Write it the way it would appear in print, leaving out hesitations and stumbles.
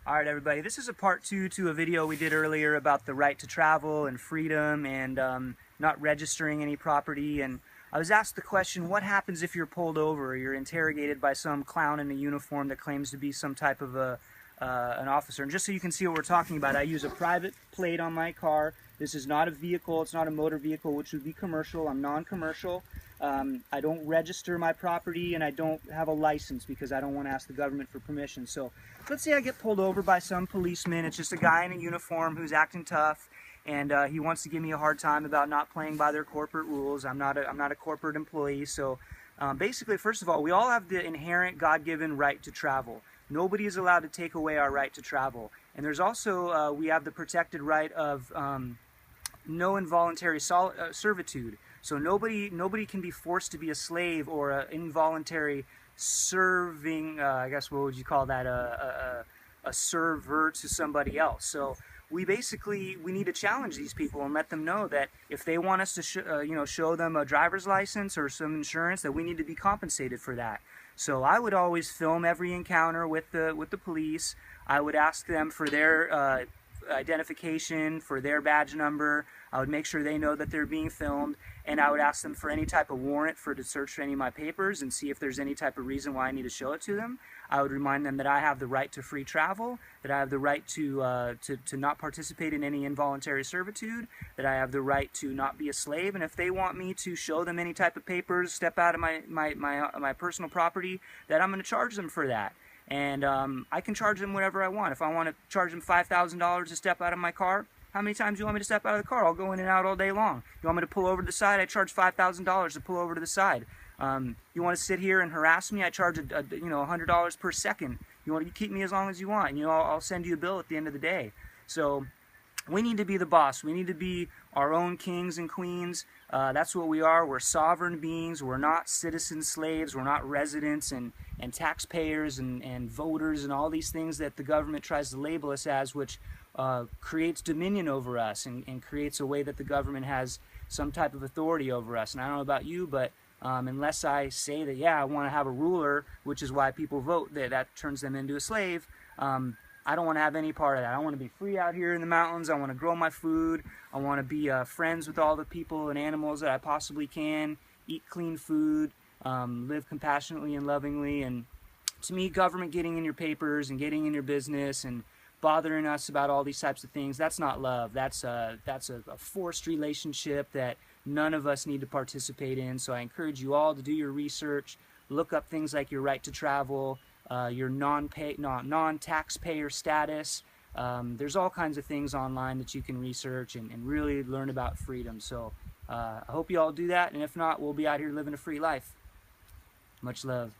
All right, everybody, this is a part two to a video we did earlier about the right to travel and freedom and not registering any property. And I was asked the question, what happens if you're pulled over or you're interrogated by some clown in a uniform that claims to be some type of an officer? And just so you can see what we're talking about, I use a private plate on my car. This is not a vehicle, it's not a motor vehicle, which would be commercial. I'm non-commercial. I don't register my property, and I don't have a license because I don't want to ask the government for permission. So let's say I get pulled over by some policeman. It's just a guy in a uniform who's acting tough, and he wants to give me a hard time about not playing by their corporate rules. I'm not a corporate employee. So basically, first of all, we all have the inherent God-given right to travel. Nobody is allowed to take away our right to travel. And there's also, we have the protected right of no involuntary servitude. So nobody can be forced to be a slave or an involuntary serving, I guess what would you call that, a server to somebody else. So we need to challenge these people and let them know that if they want us to show them a driver's license or some insurance, that we need to be compensated for that. So I would always film every encounter with the police. I would ask them for their identification, for their badge number. I would make sure they know that they're being filmed, and I would ask them for any type of warrant to search for any of my papers and see if there's any type of reason why I need to show it to them. I would remind them that I have the right to free travel, that I have the right to not participate in any involuntary servitude, that I have the right to not be a slave, and if they want me to show them any type of papers, step out of my personal property, that I'm going to charge them for that. And I can charge them whatever I want. If I want to charge them $5,000 to step out of my car, how many times do you want me to step out of the car? I'll go in and out all day long. You want me to pull over to the side? I charge $5,000 to pull over to the side. You want to sit here and harass me? I charge $100 per second. You want to keep me as long as you want, and I'll send you a bill at the end of the day. So we need to be the boss. We need to be our own kings and queens. That's what we are. We're sovereign beings. We're not citizen slaves. We're not residents and taxpayers and voters and all these things that the government tries to label us as, which creates dominion over us and creates a way that the government has some type of authority over us. And I don't know about you, but unless I say that, yeah, I want to have a ruler, which is why people vote, that turns them into a slave, I don't want to have any part of that. I want to be free out here in the mountains. I want to grow my food. I want to be friends with all the people and animals that I possibly can, eat clean food, live compassionately and lovingly. And to me, government getting in your papers and getting in your business and bothering us about all these types of things, that's not love. That's a forced relationship that none of us need to participate in. So I encourage you all to do your research, look up things like your right to travel, your non-taxpayer status. There's all kinds of things online that you can research and really learn about freedom. So I hope you all do that, and if not, we'll be out here living a free life. Much love.